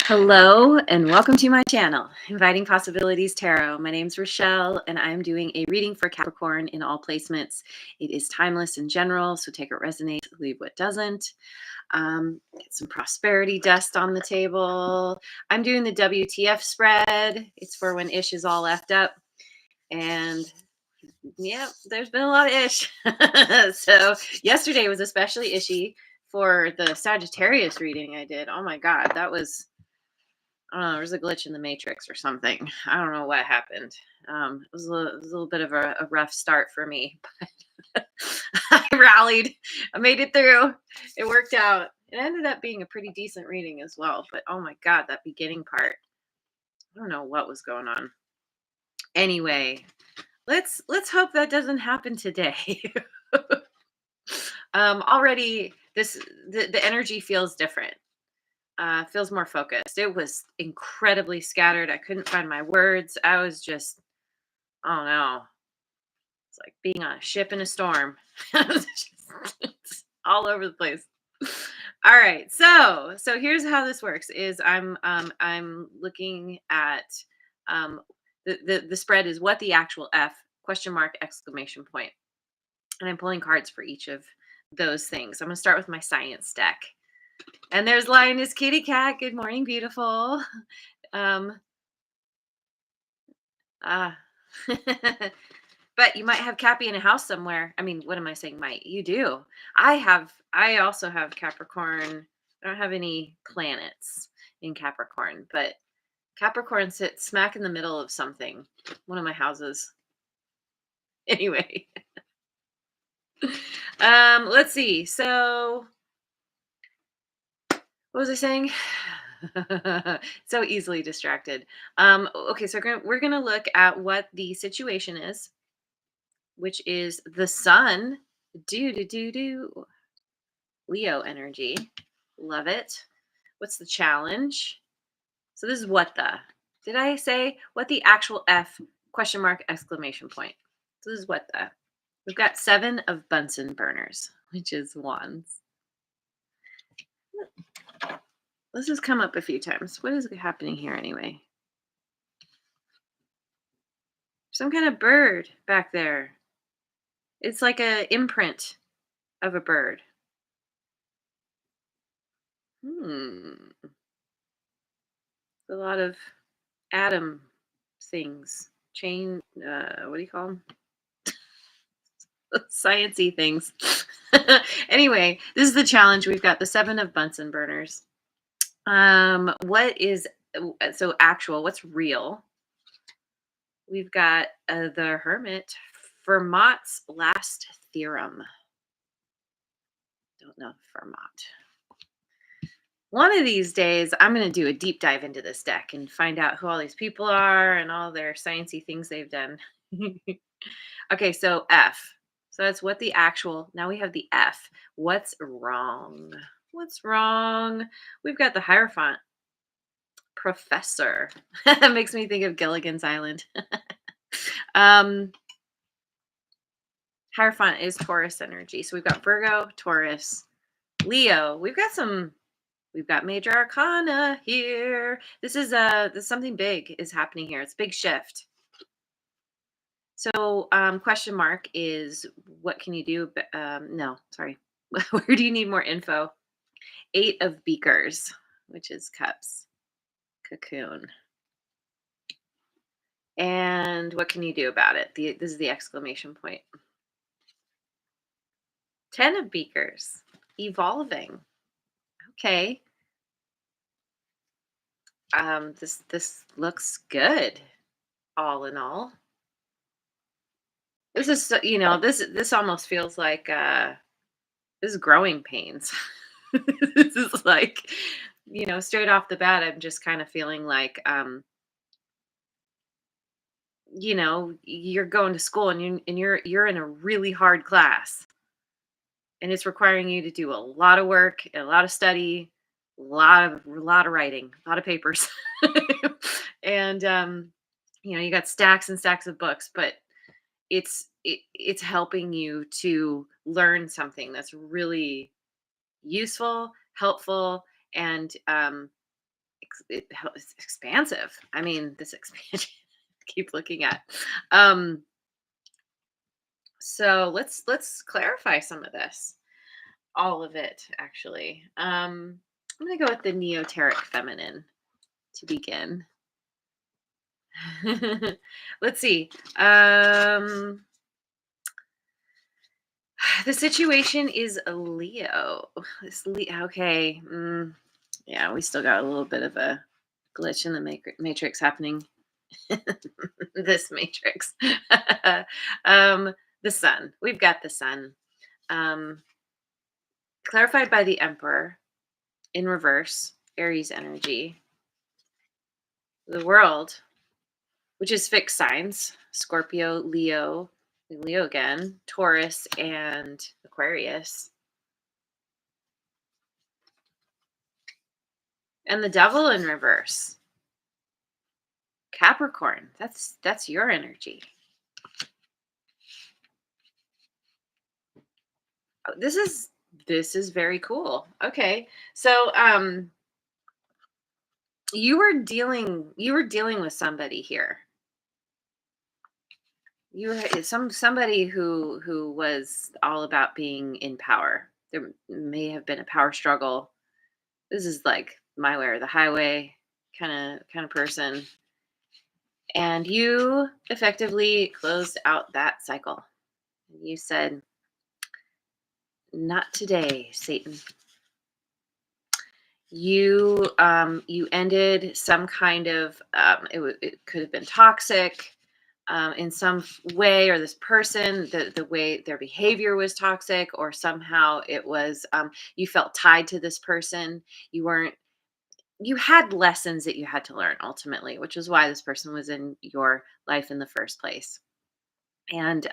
Hello and welcome to my channel, Inviting Possibilities Tarot. My name's Rochelle and I'm doing a reading for Capricorn in all placements. It is timeless in general, so take what resonates, leave what doesn't. Get some prosperity dust on the table. I'm doing the WTF spread. It's for when ish is all effed up. And yeah, there's been a lot of ish. So yesterday was especially ishy for the Sagittarius reading I did. Oh my God, that was... I don't know, there's a glitch in the matrix or something. I don't know what happened. It was a little bit of a rough start for me, but I rallied. I made it through. It worked out. It ended up being a pretty decent reading as well. But oh my God, that beginning part. I don't know what was going on. Anyway, let's hope that doesn't happen today. Already the energy feels different. Feels more focused. It was incredibly scattered. I couldn't find my words. I was just, oh no, it's like being on a ship in a storm. It's all over the place. All right, so here's how this works: is I'm looking at um, the spread is what the actual F question mark exclamation point, and I'm pulling cards for each of those things. I'm going to start with my science deck. And there's Lioness Kitty Cat. Good morning, beautiful. Um, ah. But you might have Cappy in a house somewhere. I mean, what am I saying? Might you do? I also have Capricorn. I don't have any planets in Capricorn, but Capricorn sits smack in the middle of something. One of my houses. Anyway. Let's see. So what was I saying? So easily distracted. Okay, so we're gonna look at what the situation is, which is the sun. Do Leo energy. Love it. What's the challenge? So this is what the... Did I say what the actual F question mark exclamation point? So this is what the... We've got 7 of Bunsen burners, which is wands. This has come up a few times. What is happening here anyway? Some kind of bird back there. It's like a imprint of a bird. A lot of atom things. Chain, what do you call them? Science-y things. Anyway, this is the challenge. We've got the 7 of Bunsen burners. What is... So actual, what's real? We've got the Hermit, Fermat's last theorem. Don't know Fermat. One of these days, I'm going to do a deep dive into this deck and find out who all these people are and all their sciencey things they've done. Okay, so F. So that's what the actual... Now we have the F. What's wrong? What's wrong? We've got the Hierophant. Professor. That makes me think of Gilligan's Island. Hierophant is Taurus energy. So we've got Virgo, Taurus, Leo. We've got major arcana here. This is something big is happening here. It's a big shift. So question mark is what can you do? No, sorry. Where do you need more info? 8 of beakers, which is cups. Cocoon. And what can you do about it? This is the exclamation point. 10 of beakers. Evolving. Okay. This looks good, all in all. This is, this almost feels like this is growing pains. This is like, straight off the bat, I'm just kind of feeling like you're going to school and you're in a really hard class. And it's requiring you to do a lot of work, a lot of study, a lot of writing, a lot of papers. And you got stacks and stacks of books, but it's helping you to learn something that's really useful, helpful, and it's expansive. I mean, this expansion. Keep looking at. Um, so let's clarify some of this. All of it, actually. I'm gonna go with the neoteric feminine to begin. Let's see. The situation is a Leo. Okay. Yeah, we still got a little bit of a glitch in the matrix happening. This matrix. um, the sun. We've got the sun. Um, clarified by the Emperor in reverse, Aries energy. The world, which is fixed signs, Scorpio, Leo again, Taurus, and Aquarius. And the devil in reverse, Capricorn. That's your energy. Oh, this is very cool. Okay. So you were dealing with somebody here. You were somebody who was all about being in power. There may have been a power struggle. This is like my way or the highway kind of person. And you effectively closed out that cycle. You said, "Not today, Satan." You ended some kind of it could have been toxic in some way, or this person, the way their behavior was toxic, or somehow it was you felt tied to this person. You had lessons that you had to learn ultimately, which is why this person was in your life in the first place. And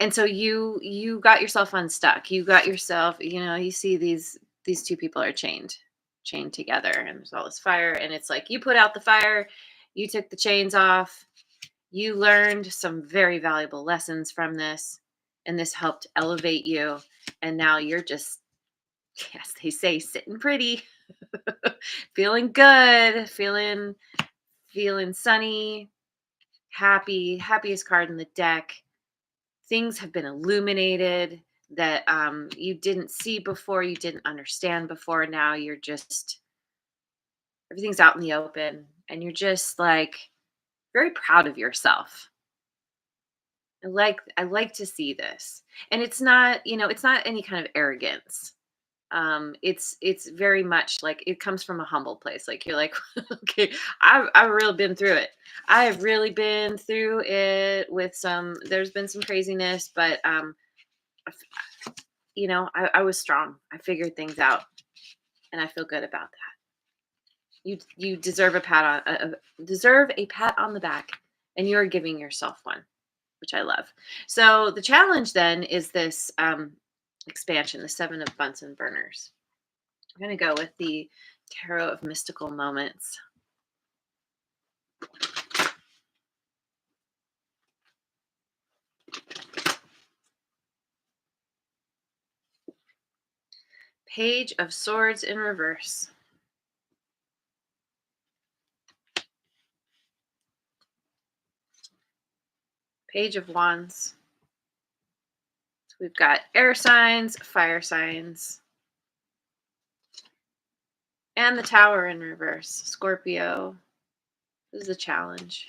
so you got yourself unstuck. You got yourself, you see these two people are chained together, and there's all this fire, and it's like you put out the fire, you took the chains off, you learned some very valuable lessons from this, and this helped elevate you, and now you're just, as they say, sitting pretty, feeling good, feeling sunny, happy, happiest card in the deck. Things have been illuminated that you didn't see before, you didn't understand before. Now you're just, everything's out in the open, and you're just like very proud of yourself. I like to see this. And it's not any kind of arrogance. It's very much like it comes from a humble place. Like you're like, okay, I've really been through it. I've really been through it with there's been some craziness, but I was strong. I figured things out, and I feel good about that. You deserve deserve a pat on the back, and you're giving yourself one, which I love. So the challenge then is this expansion, the Seven of Bunsen burners. I'm going to go with the Tarot of Mystical Moments. Page of Swords in reverse. Page of Wands. So we've got air signs, fire signs, and the Tower in reverse. Scorpio. This is a challenge.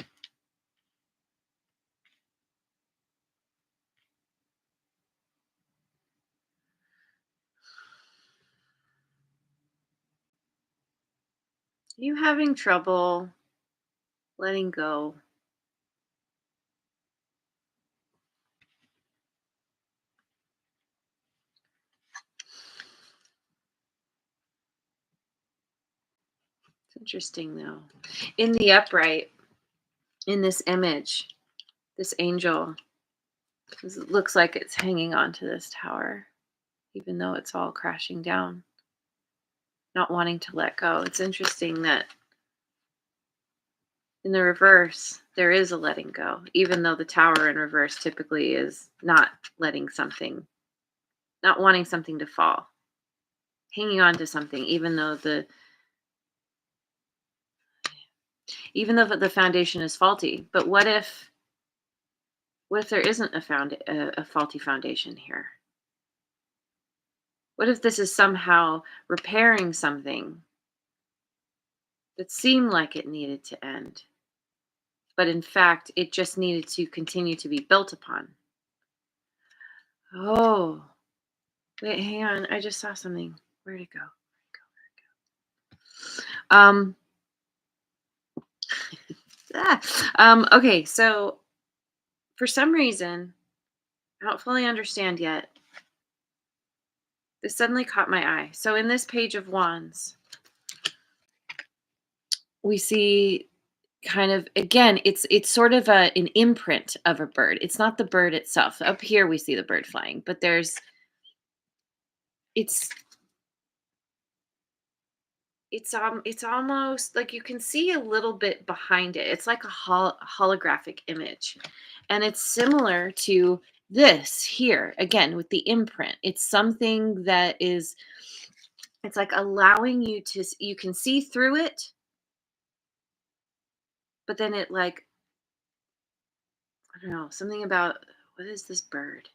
Are you having trouble letting go? It's interesting though. In the upright, in this image, this angel, it looks like it's hanging onto this tower, even though it's all crashing down, not wanting to let go. It's interesting that in the reverse, there is a letting go, even though the tower in reverse typically is not letting something, not wanting something to fall, hanging on to something, even though even though the foundation is faulty. But what if there isn't a faulty foundation here? What if this is somehow repairing something that seemed like it needed to end, but in fact, it just needed to continue to be built upon? Oh, wait, hang on. I just saw something. Where'd it go? Um, ah, okay, so for some reason, I don't fully understand yet. This suddenly caught my eye. So in this page of wands, we see kind of, again, it's sort of an imprint of a bird. It's not the bird itself. Up here we see the bird flying, but it's it's almost like you can see a little bit behind it. It's like a holographic image. And it's similar to this here, again, with the imprint. It's something that is, it's like allowing you to, you can see through it, but then it like, I don't know, something about, what is this bird?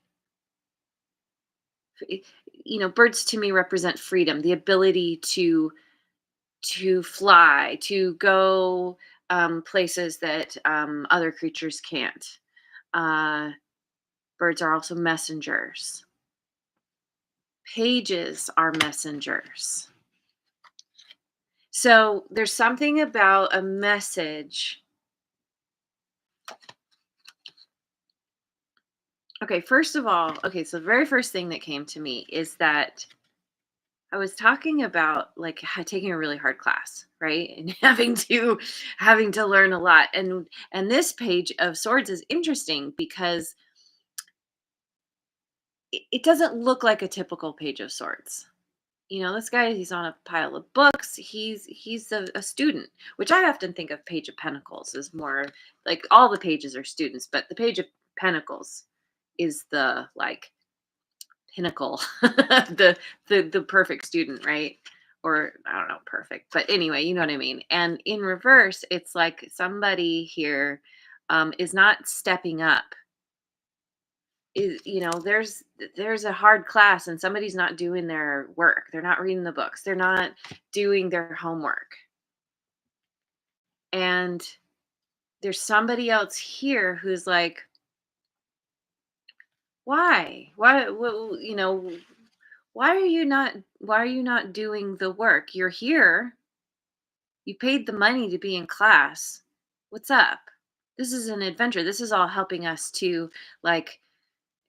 F- Birds to me represent freedom, the ability to fly, to go places that other creatures can't. Uh, Birds are also messengers. Pages are messengers. So there's something about a message. Okay, first of all, okay, so the very first thing that came to me is that I was talking about like taking a really hard class, right? And having to learn a lot. And this page of swords is interesting because it doesn't look like a typical page of swords. This guy, he's on a pile of books. He's a student, which I often think of Page of Pentacles as more like all the pages are students, but the Page of Pentacles is the like pinnacle, the perfect student, right? Or I don't know, perfect, but anyway, you know what I mean. And in reverse, it's like somebody here is not stepping up. There's a hard class and somebody's not doing their work. They're not reading the books. They're not doing their homework. And there's somebody else here who's like, why, well, why are you not doing the work? You're here. You paid the money to be in class. What's up? This is an adventure. This is all helping us to like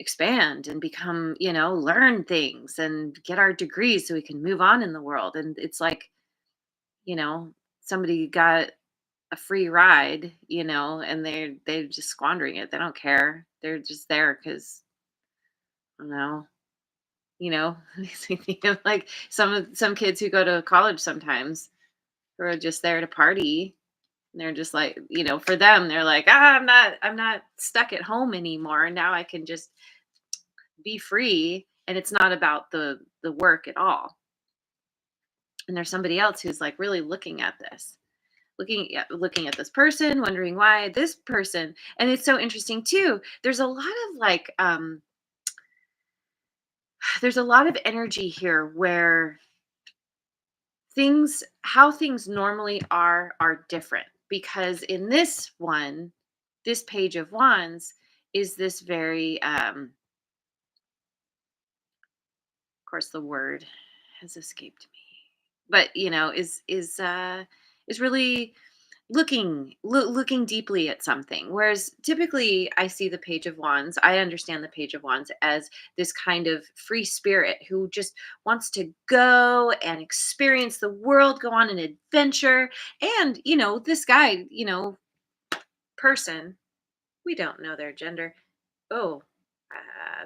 expand and become, learn things and get our degrees so we can move on in the world. And it's like, you know, somebody got a free ride, and they're just squandering it. They don't care. They're just there because, I don't know, you know, makes me think of like some kids who go to college sometimes who are just there to party. And they're just like, for them, they're like, I'm not stuck at home anymore. Now I can just be free, and it's not about the work at all. And there's somebody else who's like really looking at this, looking at this person, wondering why this person. And it's so interesting too. There's a lot of like there's a lot of energy here where how things normally are different, because in this page of wands is this very of course the word has escaped me, but is really looking deeply at something. Whereas typically I see the page of wands, I understand the page of wands as this kind of free spirit who just wants to go and experience the world, go on an adventure. And this guy, person, we don't know their gender. Oh,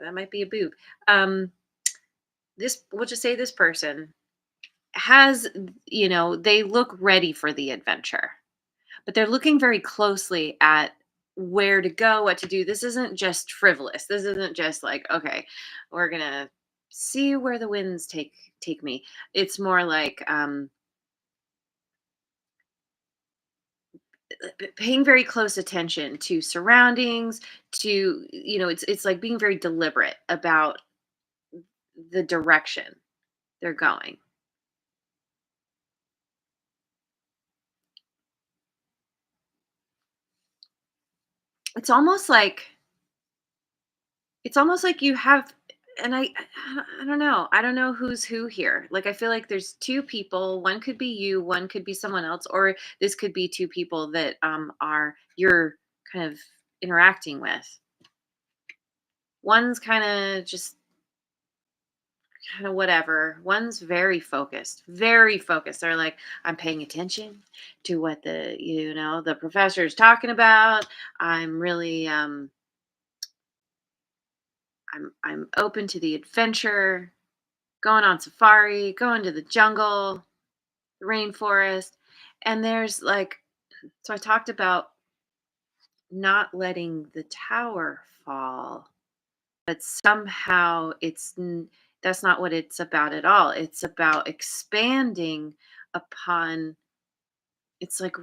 that might be a boob. um this, we'll just say this person has, they look ready for the adventure, but they're looking very closely at where to go, what to do. This isn't just frivolous. This isn't just like, okay, we're gonna see where the winds take me. It's more like paying very close attention to surroundings, to, it's like being very deliberate about the direction they're going. It's almost like you have, and I don't know. I don't know who's who here. Like, I feel like there's two people. One could be you, one could be someone else, or this could be two people that are you're kind of interacting with. One's kind of just kind of whatever. One's very focused, very focused. They're like, I'm paying attention to what the professor is talking about. I'm really I'm open to the adventure, going on safari, going to the jungle, the rainforest. And there's like, so I talked about not letting the tower fall, but somehow that's not what it's about at all. It's about expanding upon, it's like,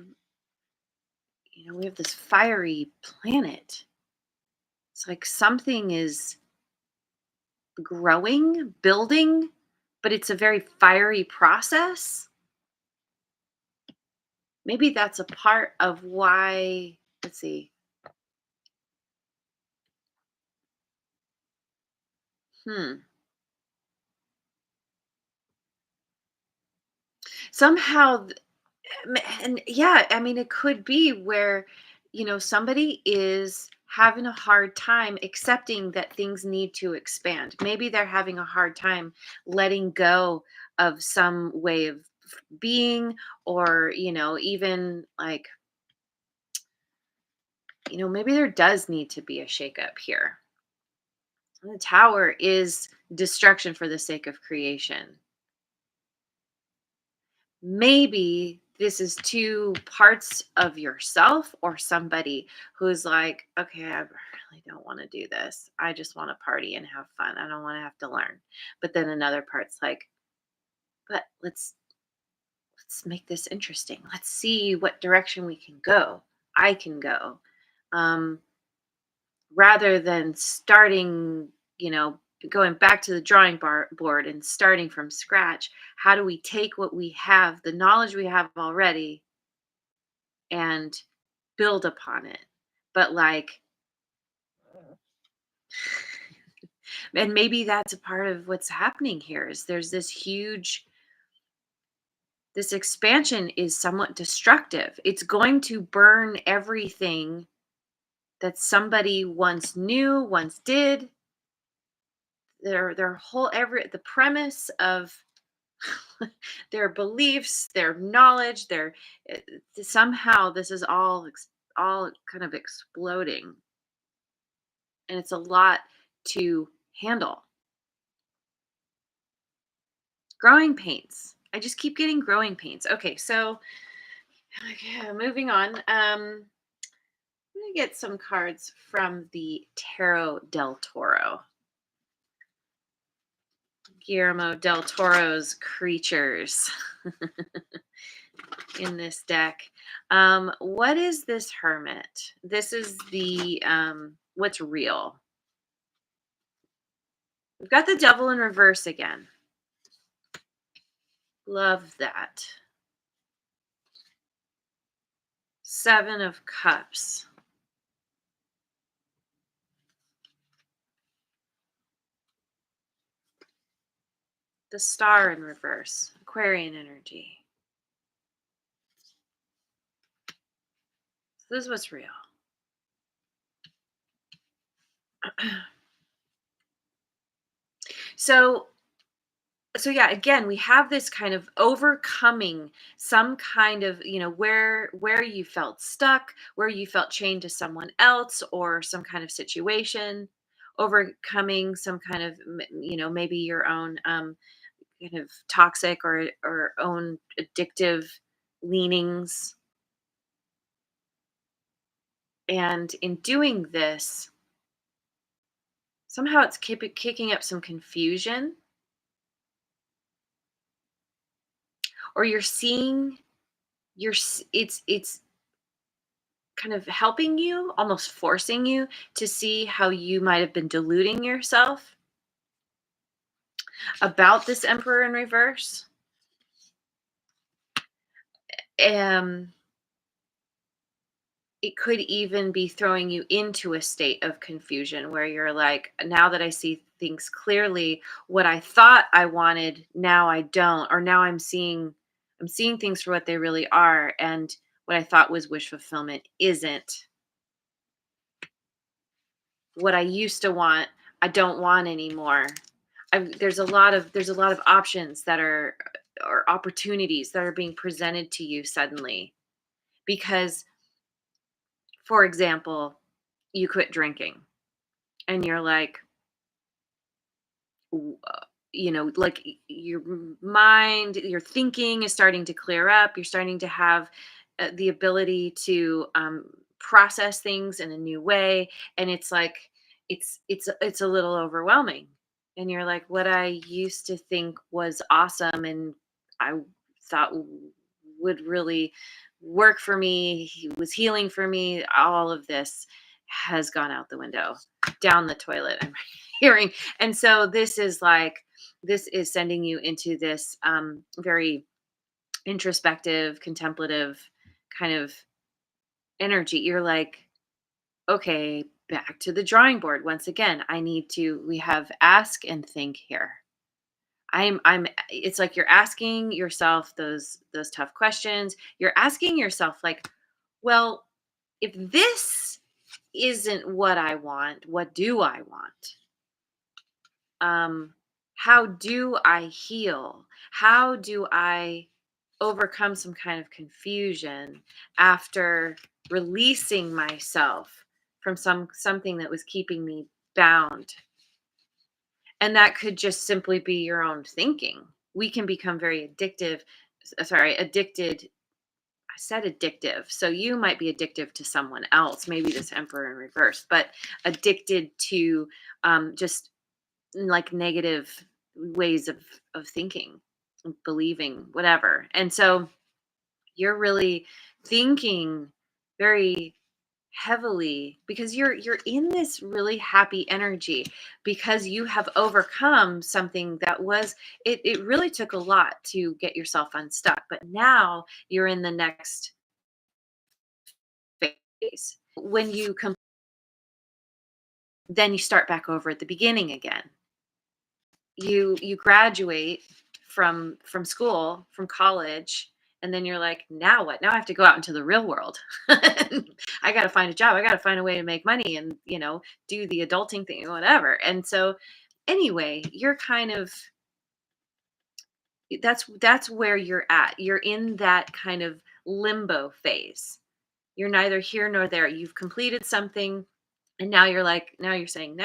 we have this fiery planet. It's like something is growing, building, but it's a very fiery process. Maybe that's a part of why, let's see. Hmm. Somehow, and yeah, I mean, it could be where, somebody is having a hard time accepting that things need to expand. Maybe they're having a hard time letting go of some way of being, or, even like, maybe there does need to be a shakeup here. The tower is destruction for the sake of creation. Maybe this is two parts of yourself, or somebody who's like, okay, I really don't want to do this. I just want to party and have fun. I don't want to have to learn. But then another part's like, but let's make this interesting. Let's see what direction we can go. I can go. Um, Rather than starting, going back to the board and starting from scratch. How do we take what we have, the knowledge we have already, and build upon it? But like, and maybe that's a part of what's happening here, is there's this expansion is somewhat destructive. It's going to burn everything that somebody once knew, once did. Their whole every the premise of their beliefs, their knowledge, uh, somehow this is all kind of exploding, and it's a lot to handle. Growing pains. I just keep getting growing pains. Okay, so okay, moving on. I'm gonna get some cards from the Tarot del Toro. Guillermo del Toro's creatures in this deck. What is this hermit? This is the what's real. We've got the devil in reverse again. Love that. Seven of Cups. The Star in reverse. Aquarian energy. So this is what's real. So yeah, again, we have this kind of overcoming some kind of, where you felt stuck, where you felt chained to someone else or some kind of situation, overcoming some kind of, maybe your own kind of toxic or own addictive leanings. And in doing this, somehow it's kicking up some confusion, or you're seeing, it's kind of helping you, almost forcing you to see how you might have been deluding yourself about this Emperor in reverse. Um, it could even be throwing you into a state of confusion where you're like, now that I see things clearly, what I thought I wanted, now I don't, or now I'm seeing things for what they really are, and what I thought was wish fulfillment isn't. What I used to want, I don't want anymore. There's a lot of options that are or opportunities that are being presented to you suddenly because, for example, you quit drinking and you're like, like your mind, your thinking is starting to clear up. You're starting to have the ability to process things in a new way, and it's like it's a little overwhelming. And you're like, what I used to think was awesome, and I thought would really work for me, was healing for me. All of this has gone out the window, down the toilet. I'm hearing. And so this is sending you into this very introspective, contemplative kind of energy. You're like, okay, back to the drawing board. Once again, we have ask and think here. It's like you're asking yourself those tough questions. You're asking yourself like, well, if this isn't what I want, what do I want? um how do I heal? How do I overcome some kind of confusion after releasing myself from something that was keeping me bound? And that could just simply be your own thinking. We can become very addicted. I said addictive, so you might be addictive to someone else, maybe this Emperor in reverse, but addicted to just like negative ways of thinking, believing, whatever. And so you're really thinking very heavily because you're in this really happy energy because you have overcome something that was it really took a lot to get yourself unstuck, but now you're in the next phase. When then you start back over at the beginning again. You graduate from school, from college, and then you're like, now what? Now I have to go out into the real world. I got to find a job. I got to find a way to make money and, do the adulting thing, whatever. And so anyway, you're kind of that's where you're at. You're in that kind of limbo phase. You're neither here nor there. You've completed something, and now you're saying,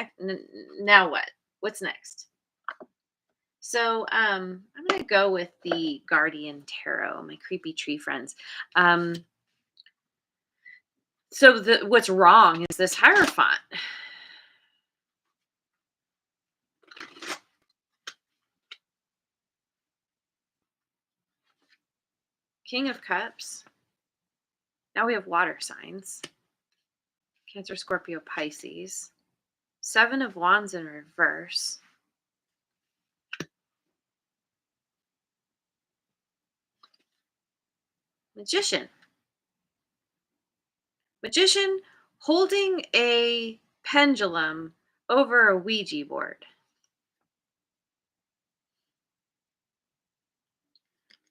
now what? What's next? So I'm gonna go with the Guardian Tarot, my creepy tree friends. Um, so what's wrong is this Hierophant, King of Cups. Now we have water signs: Cancer, Scorpio, Pisces. Seven of Wands in reverse. Magician. Magician holding a pendulum over a Ouija board.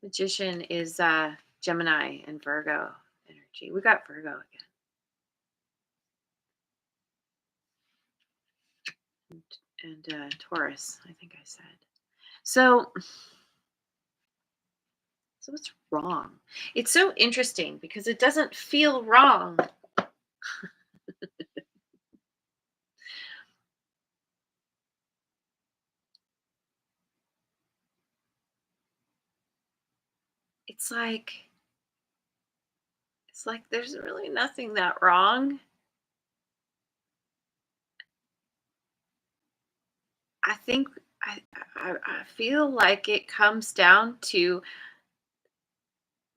Magician is Gemini and Virgo energy. We got Virgo again. And Taurus, I think I said. So, so what's wrong? It's so interesting because it doesn't feel wrong. It's like there's really nothing that wrong. I think I feel like it comes down to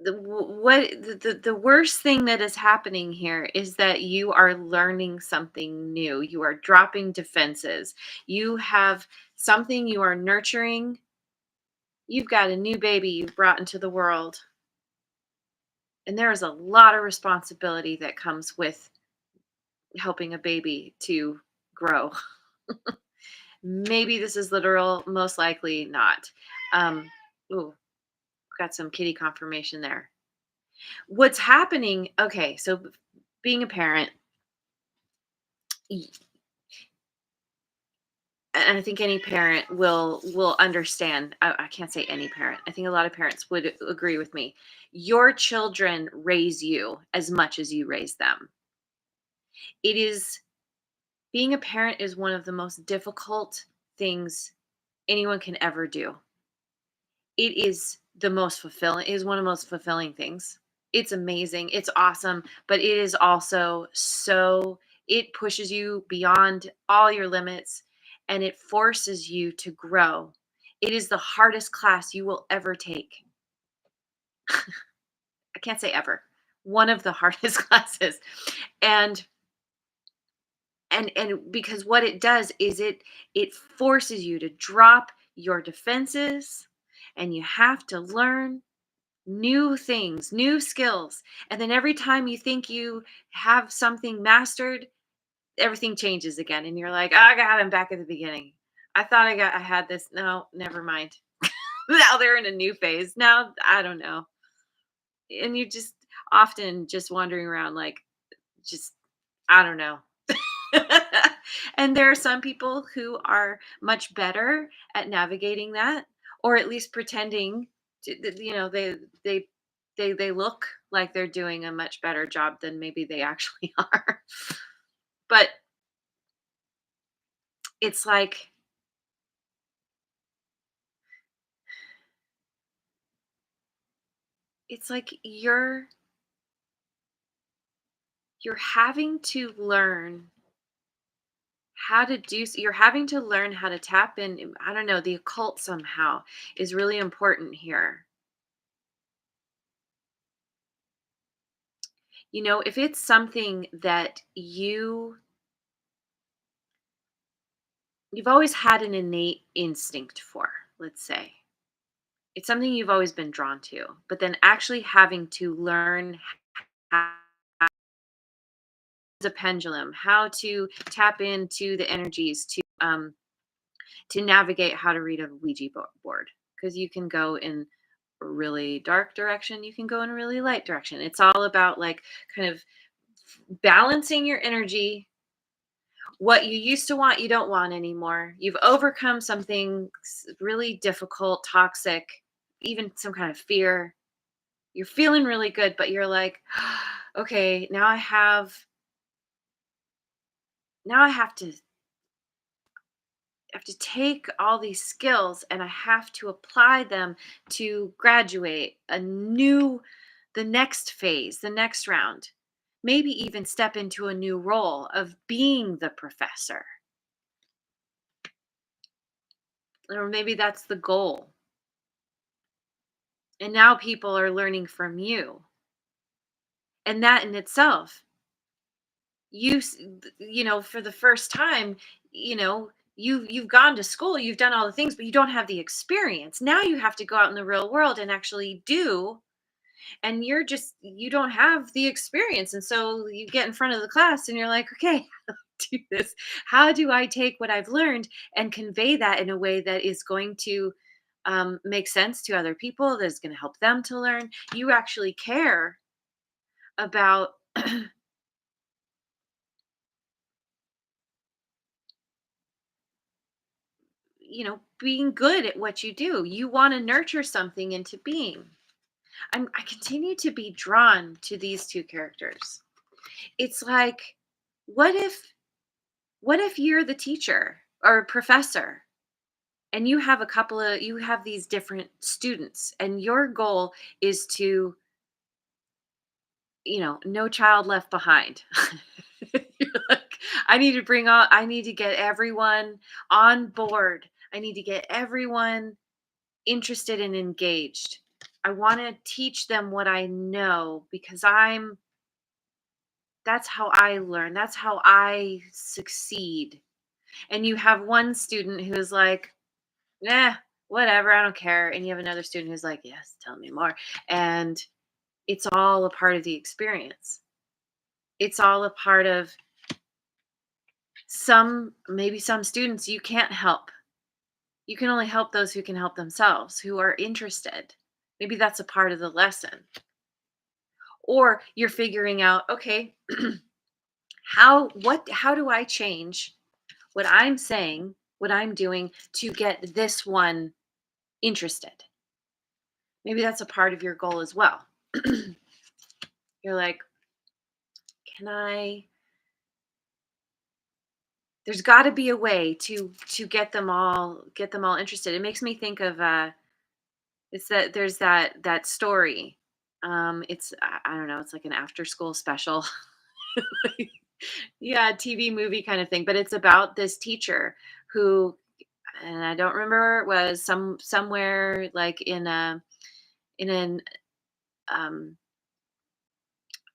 the worst thing that is happening here is that you are learning something new. You are dropping defenses. You have something you are nurturing. You've got a new baby you've brought into the world, and there is a lot of responsibility that comes with helping a baby to grow. Maybe this is literal, most likely not. Um, ooh, got some kitty confirmation there. What's happening? Okay, so being a parent, y- and I think any parent will understand. I can't say any parent. I think a lot of parents would agree with me. Your children raise you as much as you raise them. It is being a parent is one of the most difficult things anyone can ever do. It is the most fulfilling, it is one of the most fulfilling things. It's amazing, it's awesome, but it is also so it pushes you beyond all your limits and it forces you to grow. It is the hardest class you will ever take. I can't say ever. One of the hardest classes. And and because what it does is it forces you to drop your defenses and you have to learn new things, new skills. And then every time you think you have something mastered, everything changes again. And you're like, oh, I got him back at the beginning. I had this. No, never mind. Now they're in a new phase. Now, I don't know. And you just often just wandering around like, just, I don't know. And there are some people who are much better at navigating that, or at least pretending they they look like they're doing a much better job than maybe they actually are. But it's like it's like you're having to learn how to you're having to learn how to tap in. I don't know, the occult somehow is really important here. If it's something that you've always had an innate instinct for, let's say. It's something you've always been drawn to, but then actually having to learn how the pendulum, how to tap into the energies to navigate how to read a board. Because you can go in a really dark direction, you can go in a really light direction. It's all about like kind of balancing your energy. What you used to want, you don't want anymore. You've overcome something really difficult, toxic, even some kind of fear. You're feeling really good, but you're like, okay, now I have to take all these skills and I have to apply them to graduate the next phase, the next round. Maybe even step into a new role of being the professor. Or maybe that's the goal. And now people are learning from you. And that in itself, for the first time, you've gone to school, you've done all the things, but you don't have the experience. Now you have to go out in the real world and actually do, and you don't have the experience. And so you get in front of the class and you're like, okay, do this. How do I take what I've learned and convey that in a way that is going to make sense to other people, that's going to help them to learn? You actually care about being good at what you do. You want to nurture something into being. I continue to be drawn to these two characters. It's like, what if what if you're the teacher or professor and you have these different students and your goal is to, no child left behind. You're like, I need to get everyone on board. I need to get everyone interested and engaged. I want to teach them what I know because that's how I learn. That's how I succeed. And you have one student who's like, "Nah, whatever, I don't care." And you have another student who's like, "Yes, tell me more." And it's all a part of the experience. It's all a part of maybe some students you can't help. You can only help those who can help themselves, who are interested. Maybe that's a part of the lesson. Or you're figuring out, okay, how do I change what I'm saying, what I'm doing to get this one interested? Maybe that's a part of your goal as well. You're like, can I there's got to be a way to get them all interested. It makes me think of it's that there's that story. It's I don't know, it's like an after school special. Yeah, TV movie kind of thing, but it's about this teacher who, and I don't remember where it was, somewhere like in an um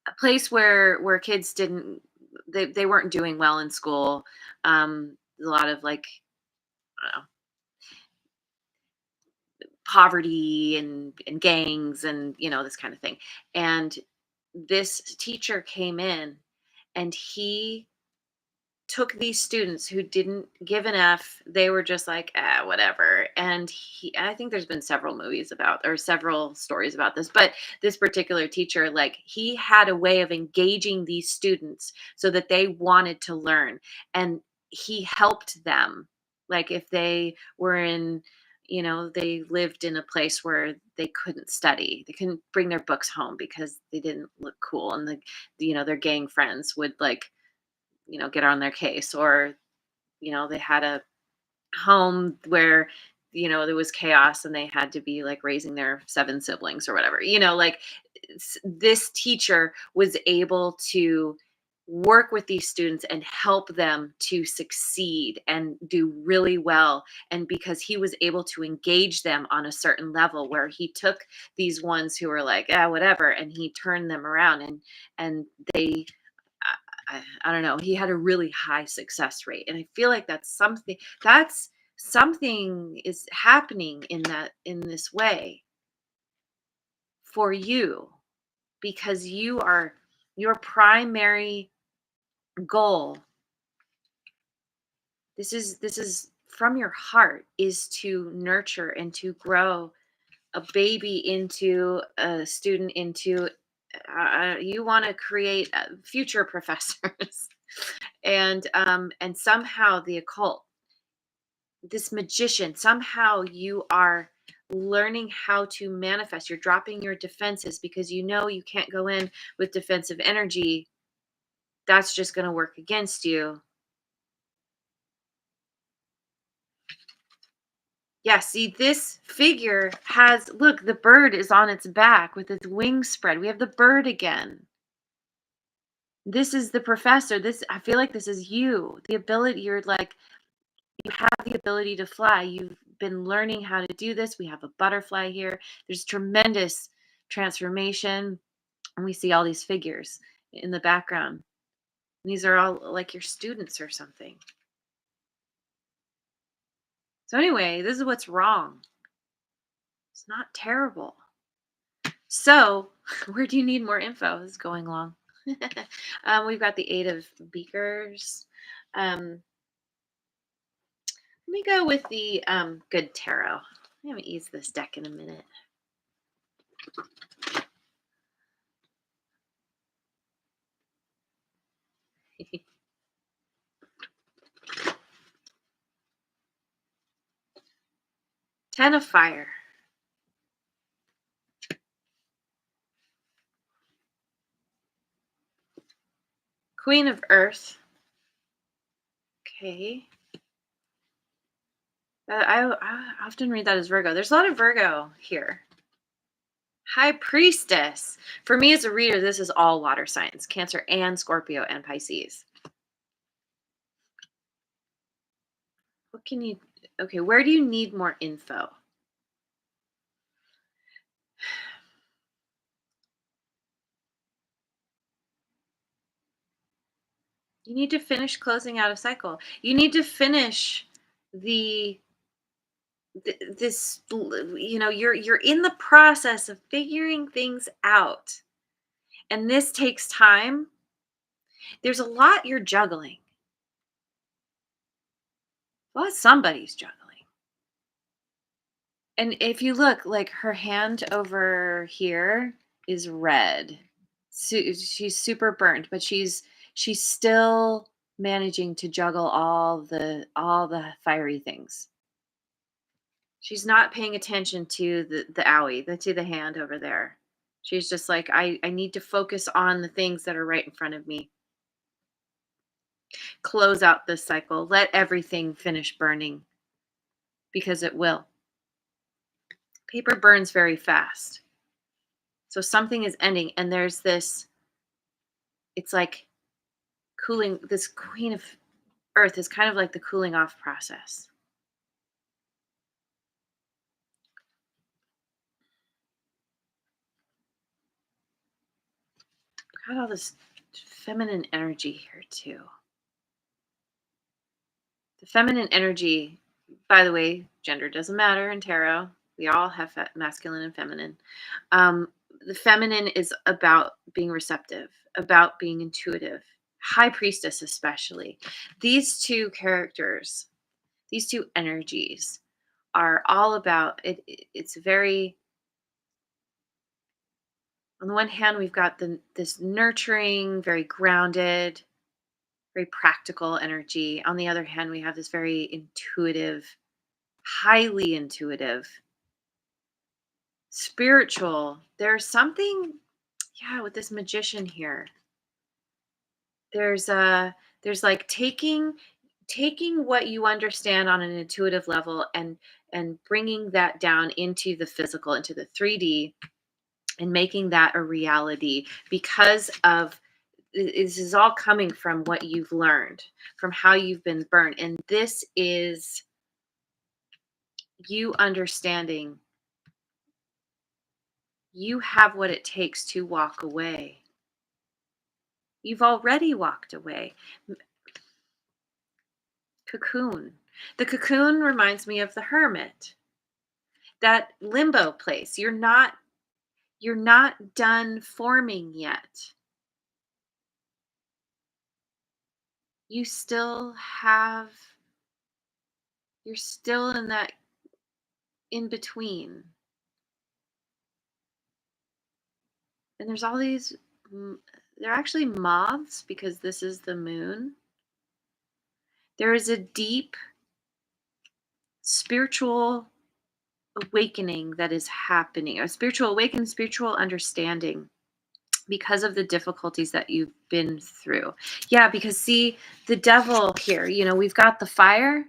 a place where kids didn't they weren't doing well in school. A lot of like I don't know, poverty and gangs and this kind of thing. And this teacher came in and he took these students who didn't give an F. They were just like, ah, whatever. And I think there's been several movies about, or several stories about this, but this particular teacher, like, he had a way of engaging these students so that they wanted to learn. And he helped them. Like, if they were they lived in a place where they couldn't study, they couldn't bring their books home because they didn't look cool. And their gang friends would like, get on their case, or they had a home where there was chaos and they had to be like raising their seven siblings or whatever. Like, this teacher was able to work with these students and help them to succeed and do really well, and because he was able to engage them on a certain level where he took these ones who were like, ah, whatever, and he turned them around, and they I don't know. He had a really high success rate, and I feel like that's something is happening in this way for you, because your primary goal. This is from your heart, is to nurture and to grow a baby into a student, into you want to create future professors. And somehow the occult, this magician, somehow you are learning how to manifest. You're dropping your defenses because you can't go in with defensive energy. That's just going to work against you. Yeah, see, this figure has, look, the bird is on its back with its wings spread. We have the bird again. This is the professor. I feel like this is you. The ability, you're like, you have the ability to fly. You've been learning how to do this. We have a butterfly here. There's tremendous transformation. And we see all these figures in the background. These are all like your students or something. So, anyway, this is what's wrong. It's not terrible. So, where do you need more info? This is going long. We've got the Eight of Beakers. Um, Let me go with the Good Tarot. I'm going to use this deck in a minute. Ten of Fire. Queen of Earth. Okay. I often read that as Virgo. There's a lot of Virgo here. High Priestess. For me as a reader, this is all water signs: Cancer and Scorpio and Pisces. What can you, okay, where do you need more info? You need to finish closing out a cycle. You need to finish the you're in the process of figuring things out. And this takes time. There's a lot you're juggling. Well, somebody's juggling. And if you look, like her hand over here is red. She's super burnt, but she's still managing to juggle all the fiery things. She's not paying attention to the owie, to the hand over there. She's just like, I need to focus on the things that are right in front of me. Close out this cycle. Let everything finish burning because it will. Paper burns very fast. So something is ending, and there's this, it's like cooling. This queen of earth is kind of like the cooling off process. Got all this feminine energy here too. The feminine energy, by the way, gender doesn't matter in tarot. We all have masculine and feminine. The feminine is about being receptive, about being intuitive. High priestess, especially. These two characters, these two energies are all about it. It's very, on the one hand, we've got this nurturing, very grounded, very practical energy. On the other hand, we have this very intuitive, highly intuitive, spiritual. There's something, yeah, with this magician here. There's a there's like taking what you understand on an intuitive level and bringing that down into the physical, into the 3D, and making that a reality because of this is all coming from what you've learned, from how you've been burned. And this is you understanding you have what it takes to walk away. You've already walked away. Cocoon. The cocoon reminds me of the hermit. That limbo place. You're not done forming yet. You still have you're still in that in between. And there's all these they're actually moths because this is the moon. There is a deep spiritual awakening that is happening, a spiritual awakening, spiritual understanding because of the difficulties that you've been through. Yeah, because see, the devil here, we've got the fire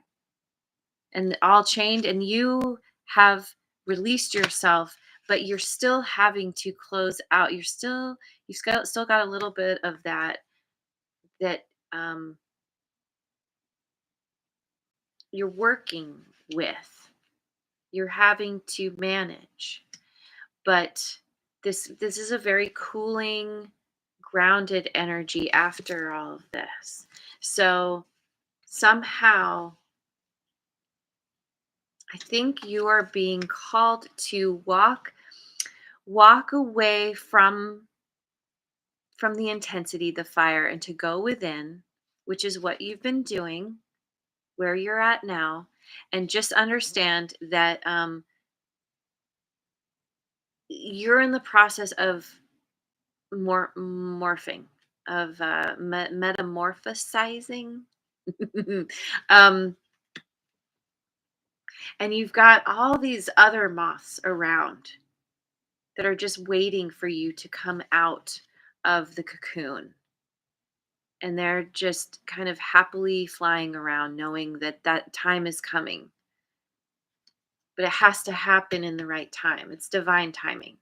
and all chained, and you have released yourself, but you're still having to close out. You've still got a little bit of that you're working with. You're having to manage. But this is a very cooling, grounded energy after all of this. So somehow I think you are being called to walk away from the intensity, the fire, and to go within, which is what you've been doing, where you're at now, and just understand that you're in the process of morphing, of metamorphosizing. um, and you've got all these other moths around that are just waiting for you to come out of the cocoon. And they're just kind of happily flying around knowing that that time is coming. But it has to happen in the right time. It's divine timing.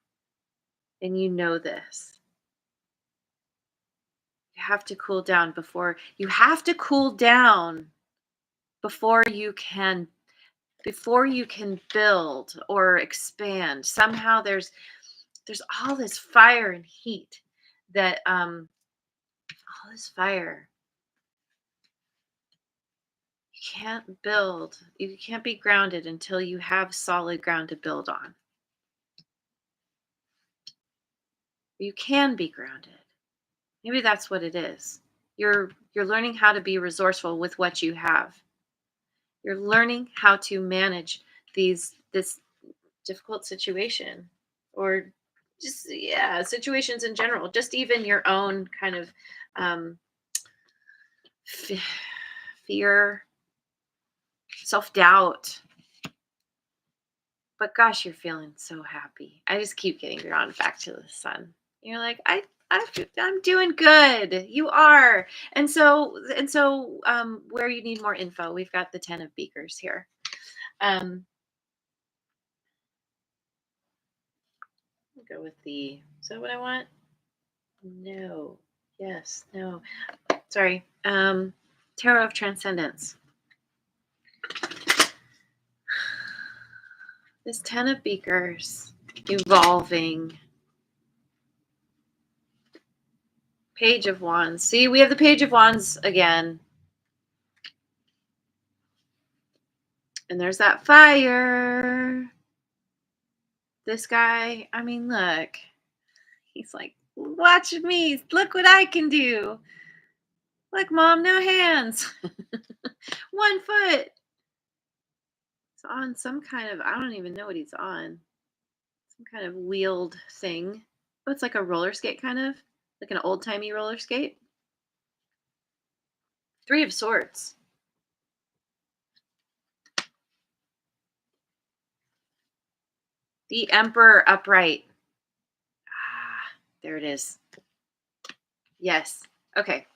And you know this. You have to cool down before you can build or expand. Somehow there's all this fire and heat that all this fire You can't be grounded until you have solid ground to build on. You can be grounded. Maybe that's what it is. You're learning how to be resourceful with what you have. You're learning how to manage this difficult situation, or just, yeah, situations in general, just even your own kind of um f- fear, self-doubt. But gosh, you're feeling so happy. I just keep getting drawn back to the sun. You're like, I'm doing good. You are. And so where you need more info, we've got the 10 of beakers here. Um I'll go with the, is that what I want? No. Yes. No. Sorry. Tarot of Transcendence. This 10 of beakers, evolving. Page of Wands. See, we have the Page of Wands again. And there's that fire. This guy, I mean, look. He's like, watch me. Look what I can do. Look, mom, no hands. One foot. It's on some kind of, I don't even know what he's on. Some kind of wheeled thing. Oh, it's like a roller skate, kind of. Like an old timey roller skate. Three of Swords. The Emperor upright. Ah, there it is. Yes. Okay.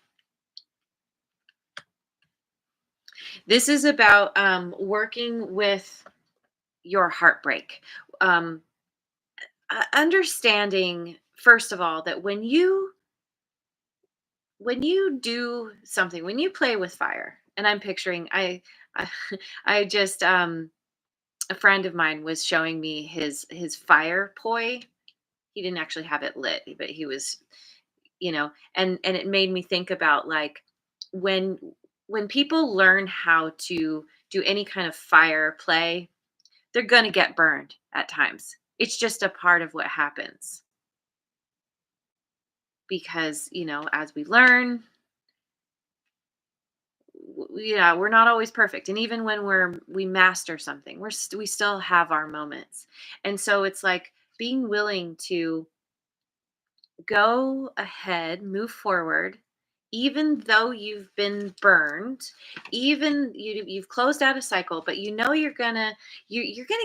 This is about working with your heartbreak. Um, Understanding, first of all, that when you do something, when you play with fire, and I'm picturing, I, I just a friend of mine was showing me his fire poi. He didn't actually have it lit, but he was, and it made me think about, like, when when people learn how to do any kind of fire play, they're going to get burned at times. It's just a part of what happens, because, as we learn, yeah, we're not always perfect. And even when we master something, we still have our moments. And so it's like being willing to go ahead, move forward, even though you've been burned, even you've closed out a cycle, but you're gonna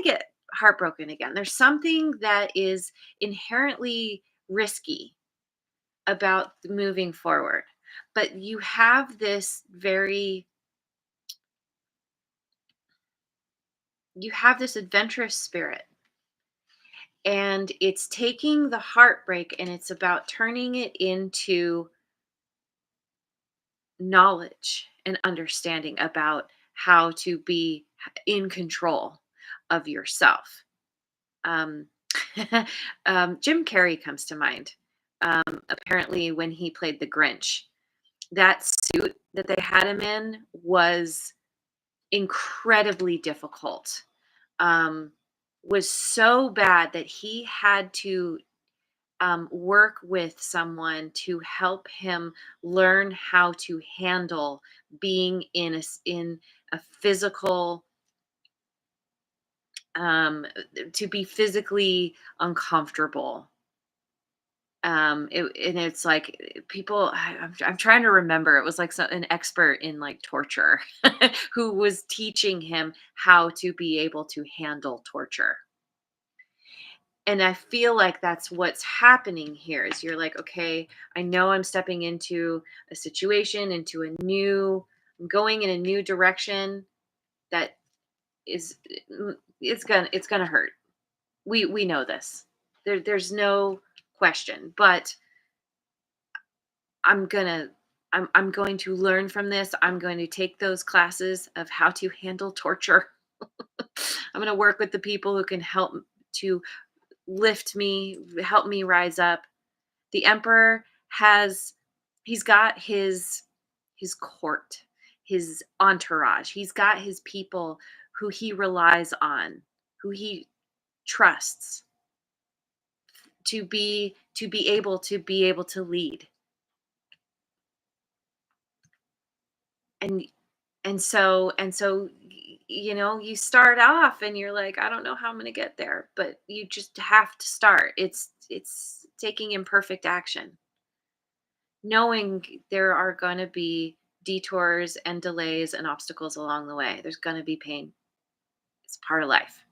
get heartbroken again. There's something that is inherently risky about moving forward, but you have this adventurous spirit, and it's taking the heartbreak and it's about turning it into knowledge and understanding about how to be in control of yourself. Um, Jim Carrey comes to mind. Apparently, when he played the Grinch, that suit that they had him in was incredibly difficult. Um, was so bad that he had to work with someone to help him learn how to handle being in a physical, to be physically uncomfortable. And it's like, people, I'm trying to remember, it was like an expert in, like, torture who was teaching him how to be able to handle torture. And I feel like that's what's happening here, is you're like, okay, I know I'm stepping into a situation, I'm going in a new direction that is, it's gonna hurt. We know this. There's no question. But I'm gonna I'm going to learn from this. I'm going to take those classes of how to handle torture. I'm going to work with the people who can help to lift me, help me rise up. The emperor has, he's got his court. his entourage. He's got his people who he relies on, who he trusts to be able to lead. And you start off and you're like, I don't know how I'm going to get there, but you just have to start. It's taking imperfect action, knowing there are going to be detours and delays and obstacles along the way. There's going to be pain. It's part of life.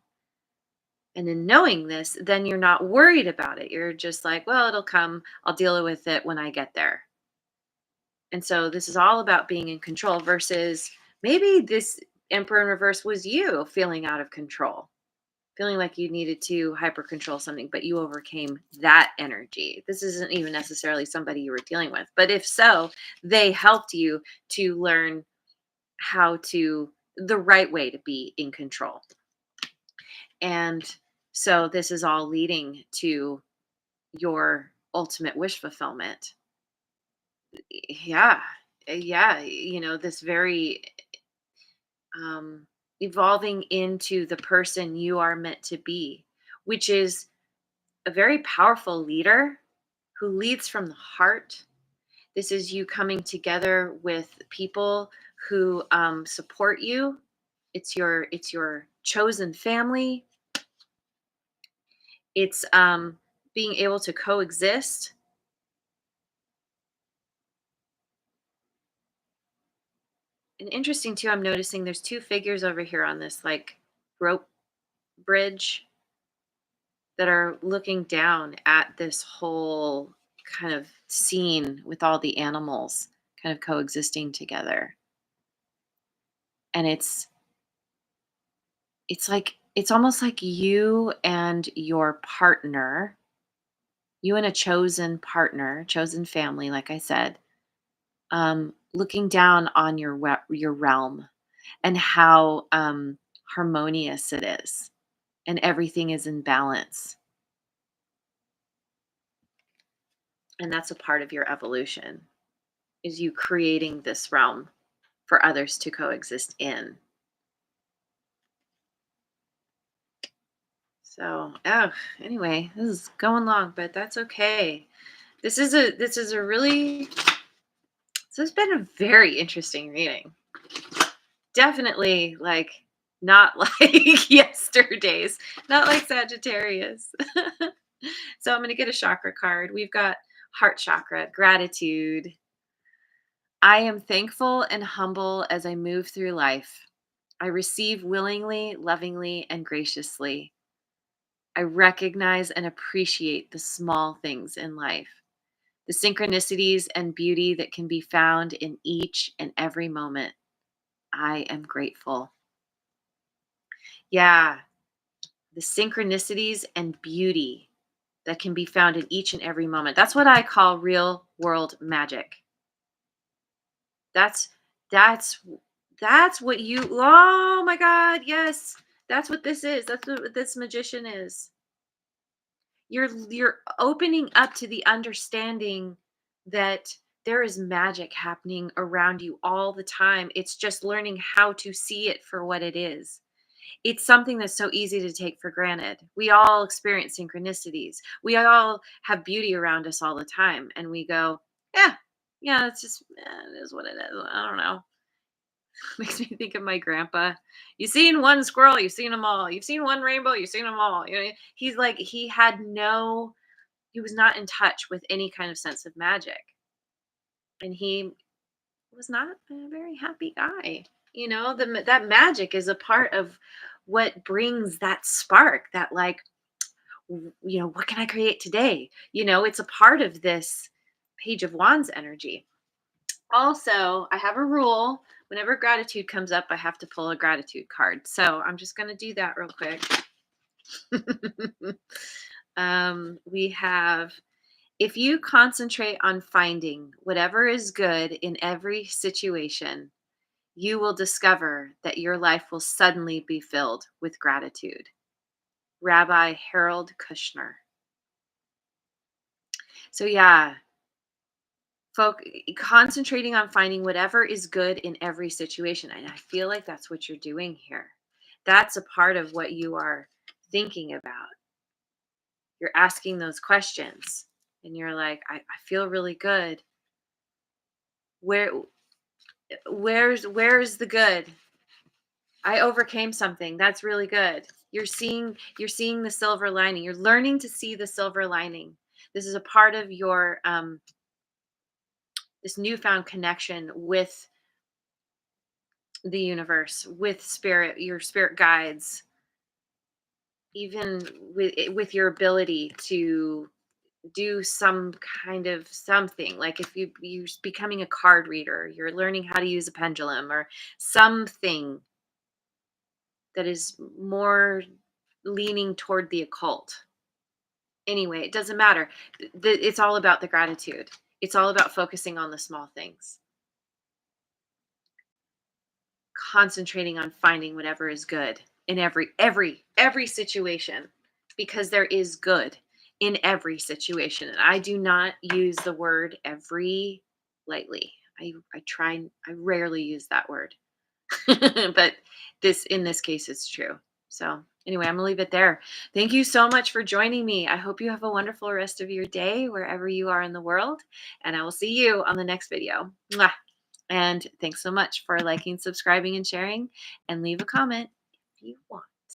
And in knowing this, then you're not worried about it. You're just like, well, it'll come. I'll deal with it when I get there. And so this is all about being in control versus maybe this Emperor in reverse was you feeling out of control, feeling like you needed to hyper control something, but you overcame that energy. This isn't even necessarily somebody you were dealing with. But if so, they helped you to learn the right way to be in control. And so this is all leading to your ultimate wish fulfillment. Yeah. Yeah. This very um, evolving into the person you are meant to be, which is a very powerful leader who leads from the heart. This is you coming together with people who support you. It's your chosen family. It's being able to coexist. And interesting too, I'm noticing there's two figures over here on this like rope bridge that are looking down at this whole kind of scene with all the animals kind of coexisting together. And it's almost like you and your partner, you and a chosen partner, chosen family, like I said, looking down on your realm and how harmonious it is and everything is in balance. And that's a part of your evolution is you creating this realm for others to coexist in. So, anyway, this is going long, but that's okay. This is a really this has been a very interesting reading. Definitely like not like yesterday's, not like Sagittarius. So I'm going to get a chakra card. We've got heart chakra, gratitude. I am thankful and humble as I move through life. I receive willingly, lovingly, and graciously. I recognize and appreciate the small things in life, the synchronicities and beauty that can be found in each and every moment. I am grateful. Yeah, the synchronicities and beauty that can be found in each and every moment. That's what I call real world magic. That's that's that's what you oh my god, yes. That's what this is. That's what this magician is. You're opening up to the understanding that there is magic happening around you all the time. It's just learning how to see it for what it is. It's something that's so easy to take for granted. We all experience synchronicities. We all have beauty around us all the time and we go, yeah, yeah, it's just it is what it is. I don't know. Makes me think of my grandpa. You've seen one squirrel, you've seen them all. You've seen one rainbow, you've seen them all. He's like he was not in touch with any kind of sense of magic, and he was not a very happy guy. That magic is a part of what brings that spark, that like, what can I create today? It's a part of this Page of Wands energy. Also, I have a rule. Whenever gratitude comes up, I have to pull a gratitude card. So I'm just going to do that real quick. We have, if you concentrate on finding whatever is good in every situation, you will discover that your life will suddenly be filled with gratitude. Rabbi Harold Kushner. So, yeah, Concentrating on finding whatever is good in every situation. And I feel like that's what you're doing here. That's a part of what you are thinking about. You're asking those questions and you're like, I feel really good. Where where's the good? I overcame something. That's really good. You're seeing the silver lining. You're learning to see the silver lining. This is a part of your this newfound connection with the universe, with spirit, your spirit guides, even with your ability to do some kind of something. Like if you're becoming a card reader, you're learning how to use a pendulum or something that is more leaning toward the occult. Anyway, it doesn't matter. It's all about the gratitude. It's all about focusing on the small things, concentrating on finding whatever is good in every situation, because there is good in every situation. And I do not use the word every lightly. I rarely use that word. But in this case it's true. So anyway, I'm gonna leave it there. Thank you so much for joining me. I hope you have a wonderful rest of your day wherever you are in the world, and I will see you on the next video. Mwah. And thanks so much for liking, subscribing, and sharing, and leave a comment if you want.